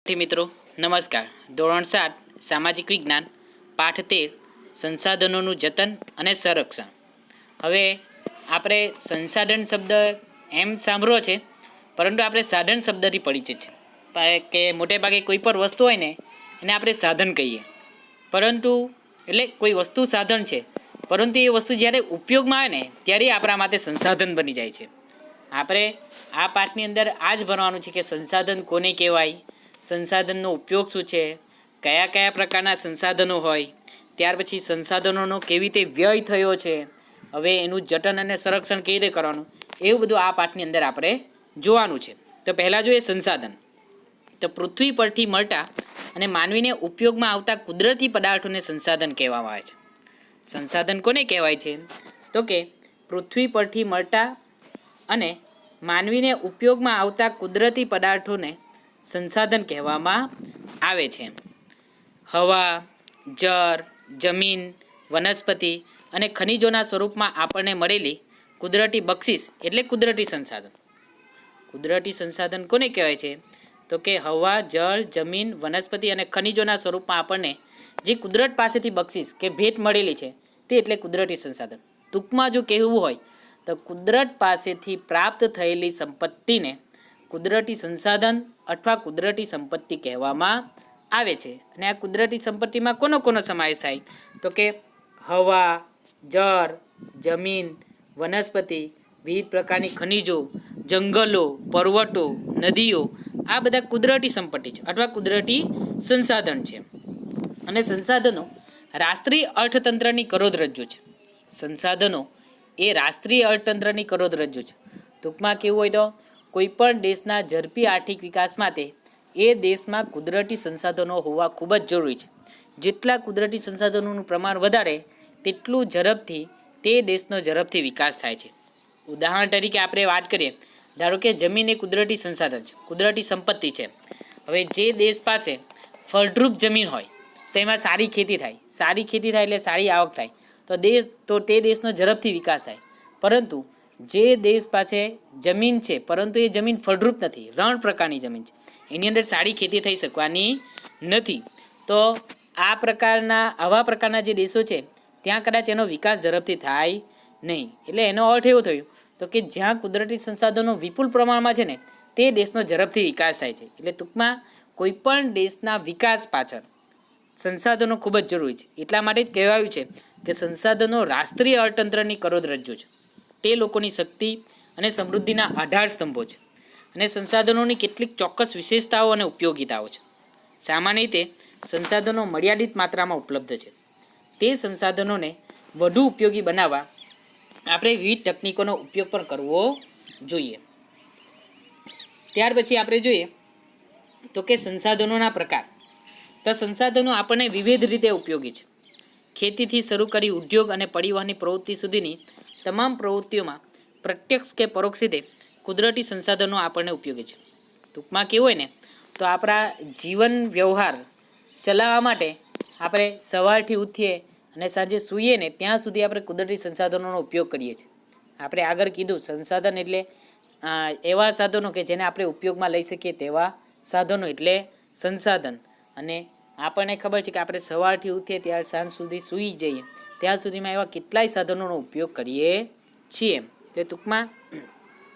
વિદ્યાર્થી મિત્રો નમસ્કાર. ધોરણ 7 સામાજિક વિજ્ઞાન પાઠ 13 સંસાધનોનું જતન અને સંરક્ષણ. હવે આપણે સંસાધન શબ્દ એમ સાંભળ્યો છે, પરંતુ આપણે સાધન શબ્દથી પરિચિત છે કે મોટે ભાગે કોઈ પણ વસ્તુ હોય ને એને આપણે સાધન કહીએ. પરંતુ એટલે કોઈ વસ્તુ સાધન છે, પરંતુ એ વસ્તુ જ્યારે ઉપયોગમાં આવે ને ત્યારે આપણા માટે સંસાધન બની જાય છે. આપણે આ પાઠની અંદર આ જ ભણવાનું છે કે સંસાધન કોને કહેવાય, સંસાધનનો ઉપયોગ શું છે, કયા કયા પ્રકારના સંસાધનો હોય, ત્યાર પછી સંસાધનોનો કેવી રીતે વ્યય થયો છે, હવે એનું જતન અને સંરક્ષણ કેવી રીતે કરવાનું, એવું બધું આ પાઠની અંદર આપણે જોવાનું છે. તો પહેલાં જોઈએ સંસાધન. તો પૃથ્વી પરથી મળતા અને માનવીને ઉપયોગમાં આવતા કુદરતી પદાર્થોને સંસાધન કહેવામાં આવે છે. સંસાધન કોને કહેવાય છે? તો કે પૃથ્વી પરથી મળતા અને માનવીને ઉપયોગમાં આવતા કુદરતી પદાર્થોને સંસાધન કહેવામાં આવે છે. હવા, જળ, જમીન, વનસ્પતિ અને ખનિજોના સ્વરૂપમાં આપણને મળેલી કુદરતી બક્ષિસ એટલે કુદરતી સંસાધન. કુદરતી સંસાધન કોને કહેવાય છે? તો કે હવા, જળ, જમીન, વનસ્પતિ અને ખનિજોના સ્વરૂપમાં આપણને જે કુદરત પાસેથી બક્ષિસ કે ભેટ મળેલી છે તે એટલે કુદરતી સંસાધન. ટૂંકમાં જો કહેવું હોય તો કુદરત પાસેથી પ્રાપ્ત થયેલી સંપત્તિને કુદરતી સંસાધન અથવા કુદરતી સંપત્તિ કહેવામાં આવે છે. અને આ કુદરતી સંપત્તિમાં કોનો સમાવેશ થાય? તો કે હવા, જળ, જમીન, વનસ્પતિ, વિવિધ પ્રકારની ખનિજો, જંગલો, પર્વતો, નદીઓ, આ બધા કુદરતી સંપત્તિ છે અથવા કુદરતી સંસાધન છે. અને સંસાધનો રાષ્ટ્રીય અર્થતંત્રની કરોડરજ્જુ છે. સંસાધનો એ રાષ્ટ્રીય અર્થતંત્રની કરોડરજ્જુ છે. ટૂંકમાં કેવું હોય તો કોઈ પણ દેશના ઝડપી આર્થિક વિકાસ માટે એ દેશમાં કુદરતી સંસાધનો હોવા ખૂબ જ જરૂરી છે. જેટલા કુદરતી સંસાધનોનું પ્રમાણ વધારે તેટલું ઝડપથી તે દેશનો ઝડપથી વિકાસ થાય છે. ઉદાહરણ તરીકે આપણે વાત કરીએ, ધારો કે જમીન એ કુદરતી સંસાધન છે, કુદરતી સંપત્તિ છે. હવે જે દેશ પાસે ફળદ્રુપ જમીન હોય તો એમાં સારી ખેતી થાય, સારી ખેતી થાય એટલે સારી આવક થાય, તો તે દેશનો ઝડપથી વિકાસ થાય. પરંતુ જે દેશ પાસે જમીન છે પરંતુ એ જમીન ફળદ્રુપ નથી, રણ પ્રકારની જમીન છે, એની અંદર સારી ખેતી થઈ શકવાની નથી, તો આવા પ્રકારના જે દેશો છે ત્યાં કદાચ એનો વિકાસ ઝડપથી થાય નહીં. એટલે એનો અર્થ એવો થયો તો કે જ્યાં કુદરતી સંસાધનો વિપુલ પ્રમાણમાં છે ને તે દેશનો ઝડપથી વિકાસ થાય છે. એટલે ટૂંકમાં કોઈ પણ દેશના વિકાસ પાછળ સંસાધનો ખૂબ જ જરૂરી છે. એટલા માટે જ કહેવાયું છે કે સંસાધનો રાષ્ટ્રીય અર્થતંત્રની કરોડરજ્જુ છે. તે લોકોની શક્તિ અને સમૃદ્ધિના આધાર સ્તંભો છે. અને સંસાધનોની કેટલીક ચોક્કસ વિશેષતાઓ અને ઉપયોગિતાઓ છે. સામાન્ય રીતે સંસાધનો મર્યાદિત માત્રામાં ઉપલબ્ધ છે. તે સંસાધનોને વધુ ઉપયોગી બનાવવા આપણે વિવિધ તકનીકોનો ઉપયોગ પણ કરવો જોઈએ. ત્યાર પછી આપણે જોઈએ તો કે સંસાધનોના પ્રકાર. તો સંસાધનો આપણને વિવિધ રીતે ઉપયોગી છે. ખેતીથી શરૂ કરી ઉદ્યોગ અને પરિવહનની પ્રવૃત્તિ સુધીની તમામ પ્રવૃત્તિઓમાં પ્રત્યક્ષ કે પરોક્ષ રીતે કુદરતી સંસાધનો આપણને ઉપયોગી છે. ટૂંકમાં કેવું હોય ને તો આપણા જીવન વ્યવહાર ચલાવવા માટે આપણે સવારથી ઉઠીએ અને સાંજે સૂઈએ ને ત્યાં સુધી આપણે કુદરતી સંસાધનોનો ઉપયોગ કરીએ છીએ. આપણે આગળ કીધું સંસાધન એટલે એવા સાધનો કે જેને આપણે ઉપયોગમાં લઈ શકીએ તેવા સાધનો એટલે સંસાધન. અને આપણને ખબર છે કે આપણે સવારથી ઉઠીએ ત્યાર સાંજ સુધી સૂઈ જઈએ ત્યાં સુધીમાં એવા કેટલાય સાધનોનો ઉપયોગ કરીએ છીએ. એટલે ટૂંકમાં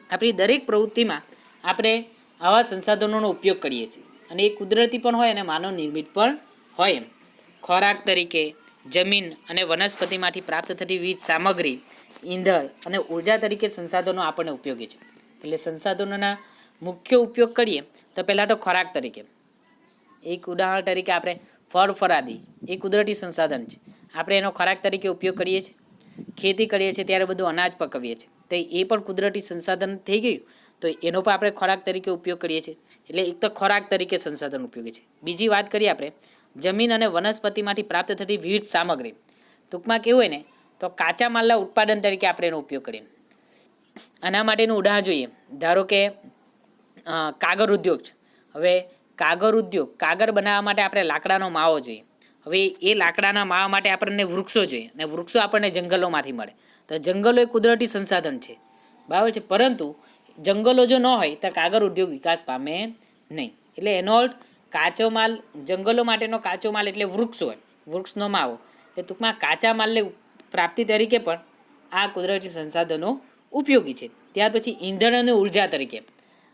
આપણી દરેક પ્રવૃત્તિમાં આપણે આવા સંસાધનોનો ઉપયોગ કરીએ છીએ. અને એ કુદરતી પણ હોય અને માનવ નિર્મિત પણ હોય. એમ ખોરાક તરીકે જમીન અને વનસ્પતિમાંથી પ્રાપ્ત થતી વિવિધ સામગ્રી, ઈંધણ અને ઉર્જા તરીકે સંસાધનો આપણને ઉપયોગી છે. એટલે સંસાધનોના મુખ્ય ઉપયોગ કરીએ તો પહેલાં તો ખોરાક તરીકે. એક ઉદાહરણ તરીકે આપણે ફળફળાદી એ કુદરતી સંસાધન છે. આપણે એનો ખોરાક તરીકે ઉપયોગ કરીએ છીએ. ખેતી કરીએ છીએ ત્યારે બધું અનાજ પકવીએ છીએ તો એ પણ કુદરતી સંસાધન થઈ ગયું, તો એનો પણ આપણે ખોરાક તરીકે ઉપયોગ કરીએ છીએ. એટલે એક તો ખોરાક તરીકે સંસાધન ઉપયોગી છે. બીજી વાત કરીએ આપણે જમીન અને વનસ્પતિમાંથી પ્રાપ્ત થતી વિવિધ સામગ્રી. ટૂંકમાં કેવું હોય ને તો કાચા માલના ઉત્પાદન તરીકે આપણે એનો ઉપયોગ કરીએ. આના માટેનું ઉદાહરણ જોઈએ, ધારો કે કાગળ ઉદ્યોગ છે. હવે કાગળ બનાવવા માટે આપણે લાકડાનો માવો જોઈએ. હવે એ લાકડાના માવા માટે આપણને વૃક્ષો જોઈએ અને વૃક્ષો આપણને જંગલોમાંથી મળે. તો જંગલો એ કુદરતી સંસાધન છે, બરાબર છે. પરંતુ જંગલો જો ન હોય તો કાગળ ઉદ્યોગ વિકાસ પામે નહીં. એટલે એનો અર્થ કાચો માલ, જંગલો માટેનો કાચો માલ એટલે વૃક્ષ હોય, વૃક્ષનો માવો. એટલે ટૂંકમાં કાચા માલને પ્રાપ્તિ તરીકે પણ આ કુદરતી સંસાધનો ઉપયોગી છે. ત્યાર પછી ઈંધણ અને ઉર્જા તરીકે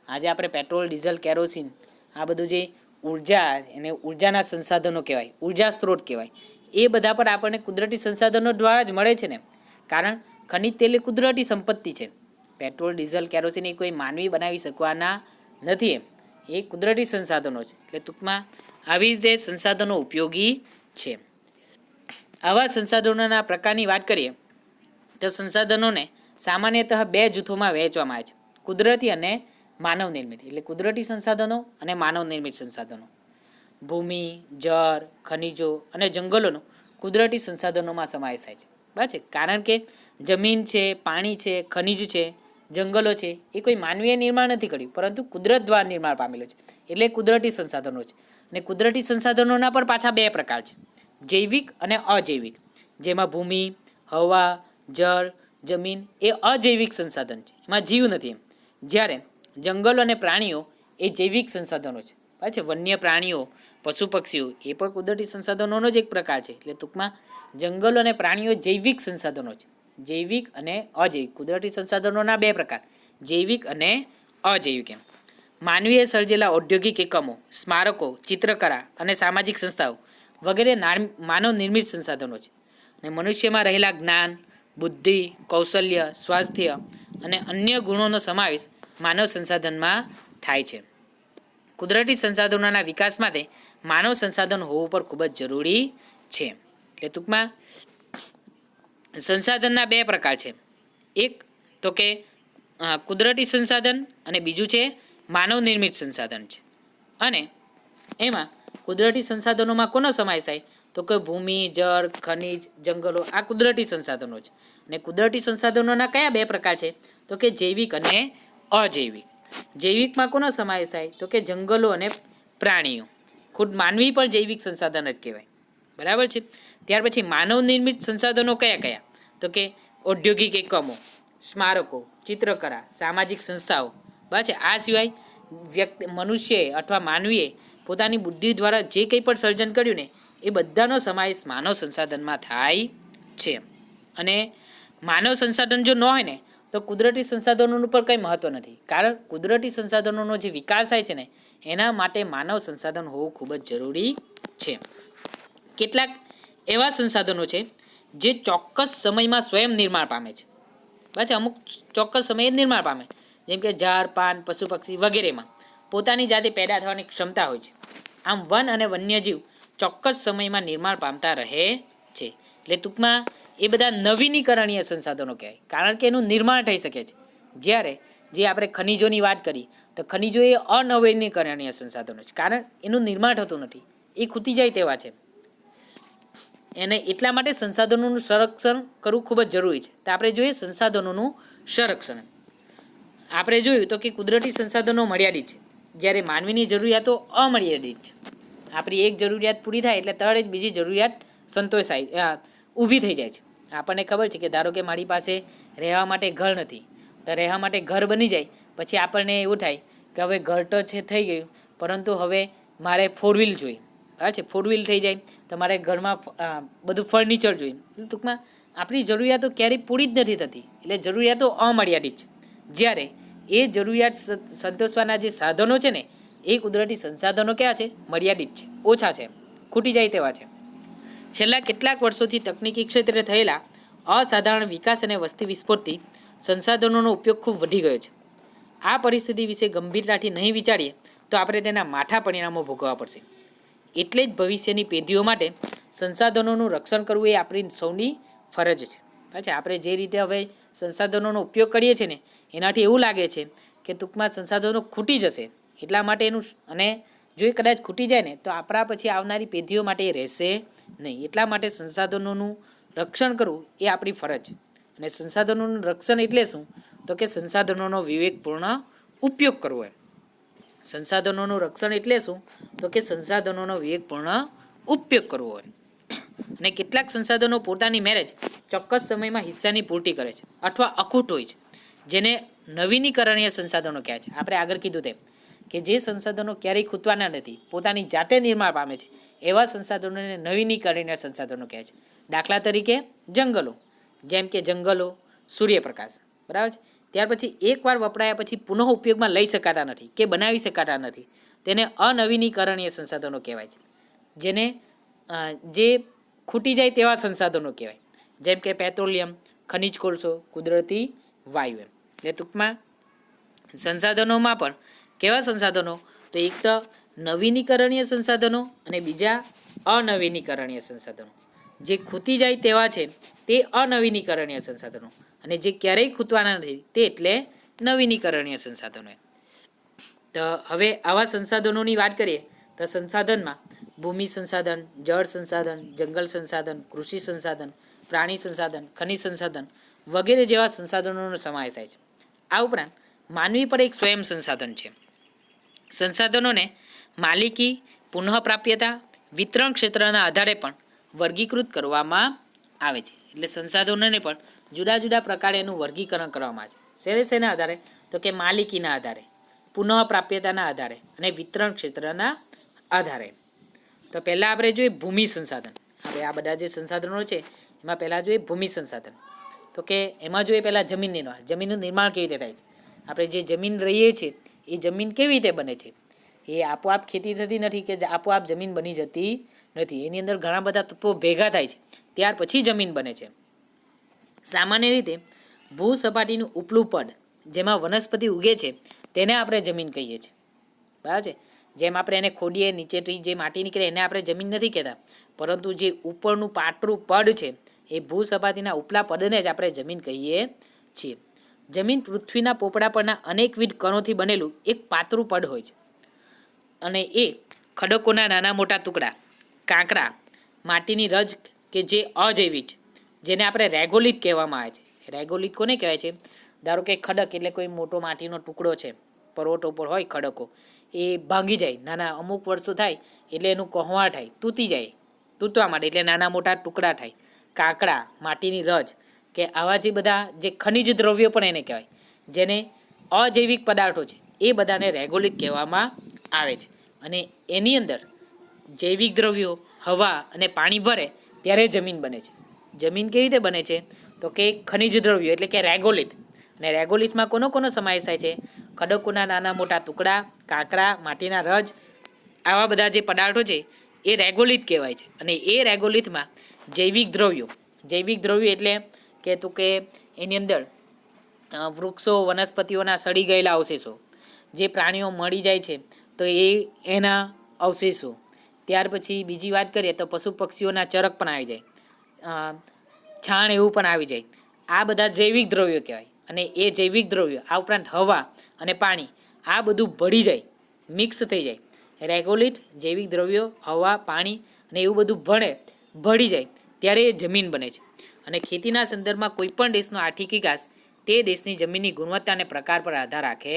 આજે આપણે પેટ્રોલ, ડીઝલ, કેરોસીન આ બધું જે ઉર્જા એને ઉર્જાના સંસાધનો કહેવાય, ઉર્જા સ્ત્રોત કહેવાય. એ બધા પણ આપણને કુદરતી સંસાધનો દ્વારા જ મળે છે ને. કારણ ખનિજ તેલ એ કુદરતી સંપત્તિ છે. પેટ્રોલ, ડીઝલ, કેરોસીન એ કોઈ માનવી બનાવી શકવાના નથી. એ કુદરતી સંસાધનો છે. એટલે ટૂંકમાં આવી રીતે સંસાધનો ઉપયોગી છે. આવા સંસાધનોના પ્રકારની વાત કરીએ તો સંસાધનોને સામાન્યતઃ બે જૂથોમાં વહેંચવામાં આવે છે, કુદરતી અને માનવ નિર્મિત. એટલે કુદરતી સંસાધનો અને માનવ નિર્મિત સંસાધનો. ભૂમિ, જળ, ખનિજો અને જંગલોનો કુદરતી સંસાધનોમાં સમાવેશ થાય છે. બરાબર છે. કારણ કે જમીન છે, પાણી છે, ખનિજ છે, જંગલો છે એ કોઈ માનવીય નિર્માણ નથી કર્યું, પરંતુ કુદરત દ્વારા નિર્માણ પામેલું છે. એટલે કુદરતી સંસાધનો છે. અને કુદરતી સંસાધનોના પર પાછા બે પ્રકાર છે, જૈવિક અને અજૈવિક. જેમાં ભૂમિ, હવા, જળ, જમીન એ અજૈવિક સંસાધન છે, એમાં જીવ નથી. જ્યારે જંગલો અને પ્રાણીઓ એ જૈવિક સંસાધનો છે. બરાબર છે. વન્ય પ્રાણીઓ, પશુ પક્ષીઓ એ પણ કુદરતી સંસાધનોનો જ એક પ્રકાર છે. એટલે ટૂંકમાં જંગલો અને પ્રાણીઓ જૈવિક સંસાધનો છે. જૈવિક અને અજૈવિક કુદરતી સંસાધનોના બે પ્રકાર, જૈવિક અને અજૈવિક. એમ માનવીએ સર્જેલા ઔદ્યોગિક એકમો, સ્મારકો, ચિત્રકલા અને સામાજિક સંસ્થાઓ વગેરે માનવ નિર્મિત સંસાધનો છે. અને મનુષ્યમાં રહેલા જ્ઞાન, બુદ્ધિ, કૌશલ્ય, સ્વાસ્થ્ય અને અન્ય ગુણોનો સમાવેશ માનવ સંસાધનમાં થાય છે. કુદરતી સંસાધનોના વિકાસ માટે માનવ સંસાધન હોવું પણ ખૂબ જ જરૂરી છે. એટલે ટૂંકમાં સંસાધનના બે પ્રકાર છે, એક તો કે કુદરતી સંસાધન અને બીજું છે માનવ નિર્મિત સંસાધન છે. અને એમાં કુદરતી સંસાધનોમાં કોનો સમાવેશ થાય તો કે ભૂમિ, જળ, ખનિજ, જંગલો આ કુદરતી સંસાધનો છે. અને કુદરતી સંસાધનોના કયા બે પ્રકાર છે તો કે જૈવિક અને અજૈવિક. જૈવિકમાં કોનો સમાવેશ થાય તો કે જંગલો અને પ્રાણીઓ. ખુદ માનવી પણ જૈવિક સંસાધન જ કહેવાય. બરાબર છે. ત્યાર પછી માનવ નિર્મિત સંસાધનો કયા કયા તો કે ઔદ્યોગિક એકમો, સ્મારકો, ચિત્રકલા, સામાજિક સંસ્થાઓ. બરાબર છે. આ સિવાય મનુષ્યએ અથવા માનવીએ પોતાની બુદ્ધિ દ્વારા જે કંઈ પણ સર્જન કર્યું ને એ બધાનો સમાવેશ માનવ સંસાધનમાં થાય છે. અને માનવ સંસાધન જો ન હોય ને તો કુદરતી સંસાધનોનું પણ કંઈ મહત્ત્વ નથી. કારણ કુદરતી સંસાધનોનો જે વિકાસ થાય છે ને એના માટે માનવ સંસાધન હોવું ખૂબ જ જરૂરી છે. કેટલાક એવા સંસાધનો છે જે ચોક્કસ સમયમાં સ્વયં નિર્માણ પામે છે. બરાબર. અમુક ચોક્કસ સમયે નિર્માણ પામે, જેમ કે ઝાડ, પાન, પશુ પક્ષી વગેરેમાં પોતાની જાતે પેદા થવાની ક્ષમતા હોય છે. આમ વન અને વન્યજીવ ચોક્કસ સમયમાં નિર્માણ પામતા રહે છે. એટલે ટૂંકમાં એ બધા નવીનીકરણીય સંસાધનો કહેવાય, કારણ કે એનું નિર્માણ થઈ શકે છે. જ્યારે જે આપણે ખનિજોની વાત કરી તો ખનિજો એ અનવીનીકરણીય સંસાધનો છે, કારણ એનું નિર્માણ થતું નથી, એ ખૂટી જાય તેવા છે. એને એટલા માટે સંસાધનોનું સંરક્ષણ કરવું ખૂબ જ જરૂરી છે. તો આપણે જોઈએ સંસાધનોનું સંરક્ષણ. આપણે જોયું તો કે કુદરતી સંસાધનો મર્યાદિત છે, જ્યારે માનવીની જરૂરિયાતો અમર્યાદિત છે. આપણી એક જરૂરિયાત પૂરી થાય એટલે તરત જ બીજી જરૂરિયાત સંતોષાય ઊભી થઈ જાય છે. આપણને ખબર છે કે ધારો કે મારી પાસે રહેવા માટે ઘર નથી, તો રહેવા માટે ઘર બની જાય પછી આપણને એવું થાય કે હવે ઘર તો છે થઈ ગયું, પરંતુ હવે મારે 4 વ્હીલ જોઈએ. બરાબર છે. 4 વ્હીલ થઈ જાય તો મારે ઘરમાં બધું ફર્નિચર જોઈએ. ટૂંકમાં આપણી જરૂરિયાતો ક્યારેય પૂરી જ નથી થતી. એટલે જરૂરિયાતો અમર્યાદિત છે. જ્યારે એ જરૂરિયાત સંતોષવાના જે સાધનો છે ને એ કુદરતી સંસાધનો કેવા છે? મર્યાદિત છે, ઓછા છે, ખૂટી જાય તેવા છે. છેલ્લા કેટલાક વર્ષોથી તકનીકી ક્ષેત્રે થયેલા અસાધારણ વિકાસ અને વસ્તી વિસ્ફોટથી સંસાધનોનો ઉપયોગ ખૂબ વધી ગયો છે. આ પરિસ્થિતિ વિશે ગંભીરતાથી નહીં વિચારીએ તો આપણે તેના માઠા પરિણામો ભોગવવા પડશે. એટલે જ ભવિષ્યની પેઢીઓ માટે સંસાધનોનું રક્ષણ કરવું એ આપણી સૌની ફરજ છે. પછી આપણે જે રીતે હવે સંસાધનોનો ઉપયોગ કરીએ છીએ ને એનાથી એવું લાગે છે કે ટૂંકમાં સંસાધનો ખૂટી જશે, એટલા માટે એનું, અને જો એ કદાચ ખૂટી જાય ને તો આપણા પછી આવનારી પેઢીઓ માટે એ રહેશે નહીં. એટલા માટે સંસાધનોનું રક્ષણ કરવું એ આપણી ફરજ છે. અને સંસાધનોનું રક્ષણ એટલે શું તો કે સંસાધનોનો વિવેકપૂર્ણ ઉપયોગ કરવો. એમ સંસાધનોનું રક્ષણ એટલે શું તો કે સંસાધનોનો વિવેકપૂર્ણ ઉપયોગ કરવો હોય. અને કેટલાક સંસાધનો પોતાની મેરેજ ચોક્કસ સમયમાં હિસ્સાની પૂર્તિ કરે છે અથવા અખૂટ હોય છે, જેને નવીનીકરણીય સંસાધનો કહે છે. આપણે આગળ કીધું તેમ કે જે સંસાધનો ક્યારેય ખૂટવાના નથી, પોતાની જાતે નિર્માણ પામે છે, એવા સંસાધનોને નવીનીકરણીય સંસાધનો કહે છે. દાખલા તરીકે જંગલો, જેમ કે જંગલો, સૂર્યપ્રકાશ, બરાબર છે. ત્યાર પછી એકવાર વપરાયા પછી પુનઃ ઉપયોગમાં લઈ શકાતા નથી કે બનાવી શકાતા નથી, તેને અનવીનીકરણીય સંસાધનો કહેવાય છે. જેને જે ખૂટી જાય તેવા સંસાધનો કહેવાય, જેમ કે પેટ્રોલિયમ, ખનિજ કોલસો, કુદરતી વાયુ. એમ એટલે ટૂંકમાં સંસાધનોમાં પણ કેવા સંસાધનો, તો એક તો નવીનીકરણીય સંસાધનો અને બીજા અનવીનીકરણીય સંસાધનો. જે ખૂટી જાય તેવા છે તે અનવીનીકરણીય સંસાધનો, અને જે ક્યારેય ખૂટવાના નથી તે એટલે નવીનીકરણીય સંસાધનો. તો હવે આવા સંસાધનોની વાત કરીએ તો સંસાધનમાં ભૂમિ સંસાધન, જળ સંસાધન, જંગલ સંસાધન, કૃષિ સંસાધન, પ્રાણી સંસાધન, ખનિજ સંસાધન વગેરે જેવા સંસાધનોનો સમાવેશ થાય છે. આ ઉપરાંત માનવી પર એક સ્વયં સંસાધન છે. સંસાધનોને માલિકી, પુનઃપ્રાપ્યતા, વિતરણ ક્ષેત્રના આધારે પણ વર્ગીકૃત કરવામાં આવે છે. એટલે સંસાધનોને પણ જુદા જુદા પ્રકારે એનું વર્ગીકરણ કરવામાં આવે છે. શેના આધારે, તો કે માલિકીના આધારે, પુનઃપ્રાપ્યતાના આધારે અને વિતરણ ક્ષેત્રના આધારે. તો પહેલાં આપણે જોઈએ ભૂમિ સંસાધન. હવે આ બધા જે સંસાધનો છે એમાં પહેલાં જોઈએ ભૂમિ સંસાધન. તો કે એમાં જોઈએ પહેલાં જમીન નિર્માણ. જમીનનું નિર્માણ કેવી રીતે થાય છે? આપણે જે જમીન રહીએ છીએ એ જમીન કેવી રીતે બને છે? એ આપોઆપ ખેતી થતી નથી કે આપોઆપ જમીન બની જતી નથી. એની અંદર ઘણા બધા તત્વો ભેગા થાય છે, ત્યાર પછી જમીન બને છે. સામાન્ય રીતે ભૂસપાટીનું ઉપલું પડ, જેમાં વનસ્પતિ ઉગે છે, તેને આપણે જમીન કહીએ છીએ, બરાબર છે. જેમ આપણે એને ખોડીએ, નીચેથી જે માટી નીકળે એને આપણે જમીન નથી કહેતા, પરંતુ જે ઉપરનું પાતળું પડ છે એ ભૂસપાટીના ઉપલા પદને જ આપણે જમીન કહીએ છીએ. જમીન પૃથ્વીના પોપડા પરના અનેકવિધ કણોથી બનેલું એક પાતળું પડ હોય છે, અને એ ખડકોના નાના મોટા ટુકડા, કાંકરા, માટીની રજ કે જે અજૈવિક, જેને આપણે રેગોલિત કહેવામાં આવે છે. રેગોલિત કોને કહેવાય છે? ધારો કે ખડક એટલે કોઈ મોટો માટીનો ટુકડો છે, પર્વતો પર હોય ખડકો, એ ભાંગી જાય, નાના અમુક વર્ષો થાય એટલે એનું કહોવા થાય, તૂટી જાય, તૂટવા માટે એટલે નાના મોટા ટુકડા થાય. કાંકરા, માટીની રજ કે આવા જે બધા જે ખનિજ દ્રવ્યો પણ એને કહેવાય, જેને અજૈવિક પદાર્થો છે, એ બધાને રેગોલિત કહેવામાં આવે છે. અને એની અંદર જૈવિક દ્રવ્યો, હવા અને પાણી ભરે ત્યારે જમીન બને છે. જમીન કેવી રીતે બને છે? તો કે ખનિજ દ્રવ્યો એટલે કે રેગોલિત. અને રેગોલિતમાં કોનો સમાવેશ થાય છે? ખડકોના નાના મોટા ટુકડા, કાંકરા, માટીના રજ, આવા બધા જે પદાર્થો છે એ રેગોલિત કહેવાય છે. અને એ રેગોલિતમાં જૈવિક દ્રવ્યો એટલે કે એની અંદર વૃક્ષો, વનસ્પતિઓના સડી ગયેલા અવશેષો, જે પ્રાણીઓ મળી જાય છે તો એના અવશેષો. ત્યાર પછી બીજી વાત કરીએ તો પશુ પક્ષીઓના ચરક પણ આવી જાય, છાણ એવું પણ આવી જાય. આ બધા જૈવિક દ્રવ્યો કહેવાય. અને એ જૈવિક દ્રવ્યો આ ઉપરાંત હવા અને પાણી આ બધું ભળી જાય, મિક્સ થઈ જાય. રેગોલિત, જૈવિક દ્રવ્યો, હવા, પાણી અને એવું બધું ભળી જાય ત્યારે એ જમીન બને છે. અને ખેતીના સંદર્ભમાં કોઈપણ દેશનો આર્થિક વિકાસ તે દેશની જમીનની ગુણવત્તા અને પ્રકાર પર આધાર રાખે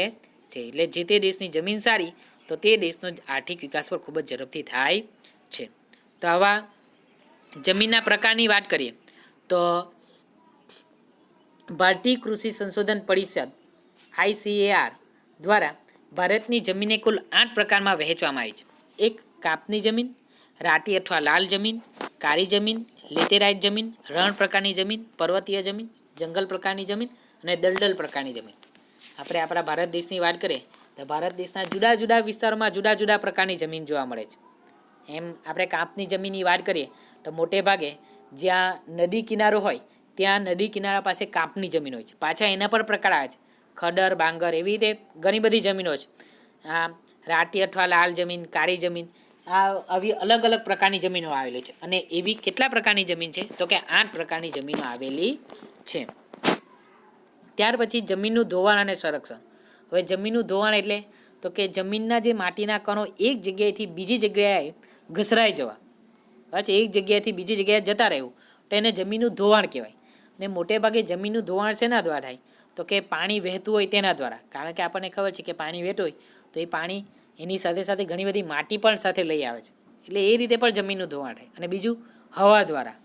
છે. એટલે જે તે દેશની જમીન સારી તો તે દેશનો આર્થિક વિકાસ પર ખૂબ જ ઝડપથી થાય છે. તો આવા જમીનના પ્રકારની વાત કરીએ તો ભારતીય કૃષિ સંશોધન પરિષદ ICAR દ્વારા ભારતની જમીનને કુલ 8 પ્રકારમાં વહેંચવામાં આવી છે. એક, કાપની જમીન, રાટી અથવા લાલ જમીન, કાળી જમીન, લેટેરાઇટ જમીન, રણ પ્રકારની જમીન, પર્વતીય જમીન, જંગલ પ્રકારની જમીન અને દલદલ પ્રકારની જમીન. આપણે આપણા ભારત દેશની વાત કરીએ તો ભારત દેશના જુદા જુદા વિસ્તારોમાં જુદા જુદા પ્રકારની જમીન જોવા મળે છે. એમ આપણે કાપની જમીનની વાત કરીએ તો મોટે ભાગે જ્યાં નદી કિનારો હોય ત્યાં નદી કિનારા પાસે કાપની જમીન હોય છે. પાછા એના પર પ્રકાર આવે છે, ખડર, બાંગર, એવી રીતે ઘણી બધી જમીનો છે. આ રાટી અથવા લાલ જમીન, કાળી જમીન, આવી અલગ અલગ પ્રકારની જમીનો આવેલી છે. અને એવી કેટલા પ્રકારની જમીન છે? તો કે 8 પ્રકારની જમીનો આવેલી છે. ત્યાર પછી જમીનનું ધોવાણ અને સંરક્ષણ. હવે જમીનનું ધોવાણ એટલે તો કે જમીનના જે માટીના કણો એક જગ્યાએથી બીજી જગ્યાએ ઘસરાઈ જવા, પાછી એક જગ્યાએથી બીજી જગ્યાએ જતા રહેવું, તો એને જમીનનું ધોવાણ કહેવાય. ને મોટે ભાગે જમીનનું ધોવાણ શેના દ્વારા થાય? તો કે પાણી વહેતું હોય તેના દ્વારા. કારણ કે આપણને ખબર છે કે પાણી વહેતું હોય તો એ પાણી એની સાથે સાથે ઘણી બધી માટી પણ સાથે લઈ આવે છે, એટલે એ રીતે પણ જમીનનું ધોવાણ થાય. અને બીજું હવા દ્વારા.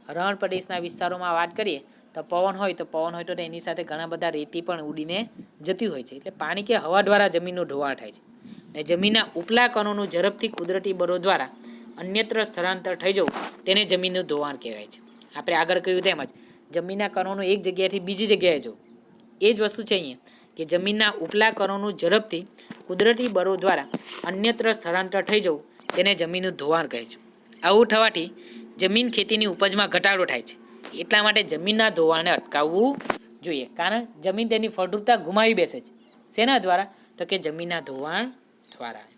રણ પ્રદેશના વિસ્તારોમાં વાત કરીએ તો પવન હોય તો એની સાથે ઘણા બધા રેતી પણ ઉડીને જતી હોય છે. એટલે પાણી કે હવા દ્વારા જમીનનું ધોવાણ થાય છે. અને જમીનના ઉપલા કણોનું ઝડપથી કુદરતી બળો દ્વારા અન્યત્ર સ્થળાંતર થઈ જવું તેને જમીનનું ધોવાણ કહેવાય છે. આપણે આગળ કહ્યું તેમ જ જમીનના કણોનું એક જગ્યાએથી બીજી જગ્યાએ જવું એ જ વસ્તુ છે અહીંયા કે જમીનના ઉપલા કણોનું ઝડપથી કુદરતી બળો દ્વારા અન્યત્ર સ્થળાંતર થઈ જવું તેને જમીનનું ધોવાણ કહે છે. આવું થવાથી જમીન ખેતીની ઉપજમાં ઘટાડો થાય છે. એટલા માટે જમીનના ધોવાણને અટકાવવું જોઈએ, કારણ જમીન તેની ફળદ્રુપતા ગુમાવી બેસે છે. શેના દ્વારા? તો કે જમીનના ધોવાણ દ્વારા.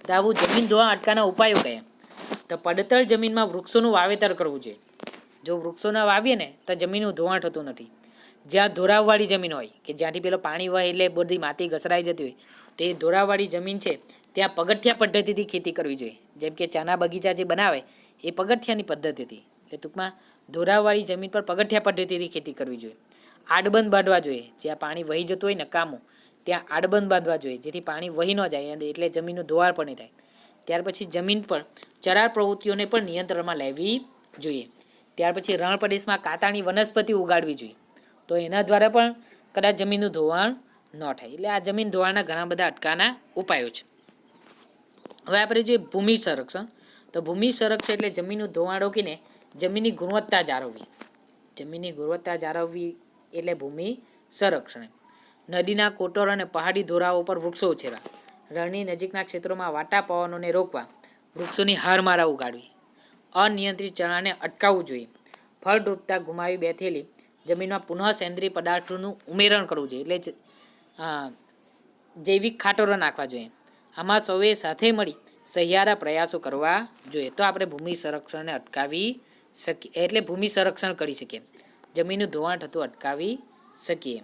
તો આવું જમીન ધોવાણ અટકાવવાના ઉપાયો કયા? તો પડતર જમીનમાં વૃક્ષોનું વાવેતર કરવું જોઈએ. જો વૃક્ષો ના વાવીએ ને તો જમીનનું ધોવાણ થતું નથી. જ્યાં ધોરાવવાળી જમીન હોય કે જ્યાંથી પેલો પાણી વહે એટલે બધી માટી ઘસરાઈ જતી હોય તો એ ધોરાવવાળી જમીન છે ત્યાં પગથિયા પદ્ધતિથી ખેતી કરવી જોઈએ. જેમ કે ચાના બગીચા જે બનાવે એ પગથિયાની પદ્ધતિથી, એટલે ટૂંકમાં ધોરાવવાળી જમીન પર પગથિયા પદ્ધતિથી ખેતી કરવી જોઈએ. આડબંધ બાંધવા જોઈએ. જ્યાં પાણી વહી જતું હોય નકામું ત્યાં આડબંધ બાંધવા જોઈએ, જેથી પાણી વહી ન જાય અને એટલે જમીનનું ધોવાણ પણ નહીં થાય. ત્યાર પછી જમીન પર ચરાર પ્રવૃત્તિઓને પણ નિયંત્રણમાં લેવી જોઈએ. ત્યાર પછી રણ પ્રદેશમાં કાંટાની વનસ્પતિ ઉગાડવી જોઈએ, તો એના દ્વારા પણ કદાચ જમીનનું ધોવાણ ન થાય. એટલે આ જમીન ધોવાણના ઘણા બધા અટકાના ઉપાયો છે. હવે આપણે જોઈએ ભૂમિ સંરક્ષણ. તો ભૂમિ સંરક્ષણ એટલે જમીનનું ધોવાણ રોકીને જમીનની ગુણવત્તા જાળવવી. જમીનની ગુણવત્તા જાળવવી એટલે ભૂમિ સંરક્ષણ. નદીના કોટરો અને પહાડી ધોરાઓ પર વૃક્ષો ઉછેરવા. રણની નજીકના ક્ષેત્રોમાં વાટા પવનોને રોકવા. વૃક્ષોની હારમાળા ઉગાડવી. અનિયંત્રિત ચરણાને અટકાવવું જોઈએ. ફળદ્રુપતા ગુમાવી બેઠેલી જમીનમાં પુનઃ સેન્દ્રિય પદાર્થોનું ઉમેરણ કરવું જોઈએ, એટલે જૈવિક ખાતરો નાખવા જોઈએ. આમાં સૌએ સાથે મળી સહિયારા પ્રયાસો કરવા જોઈએ, તો આપણે ભૂમિ સંરક્ષણને અટકાવી શકીએ, એટલે ભૂમિ સંરક્ષણ કરી શકીએ, જમીનનું ધોવાણ થતું અટકાવી શકીએ.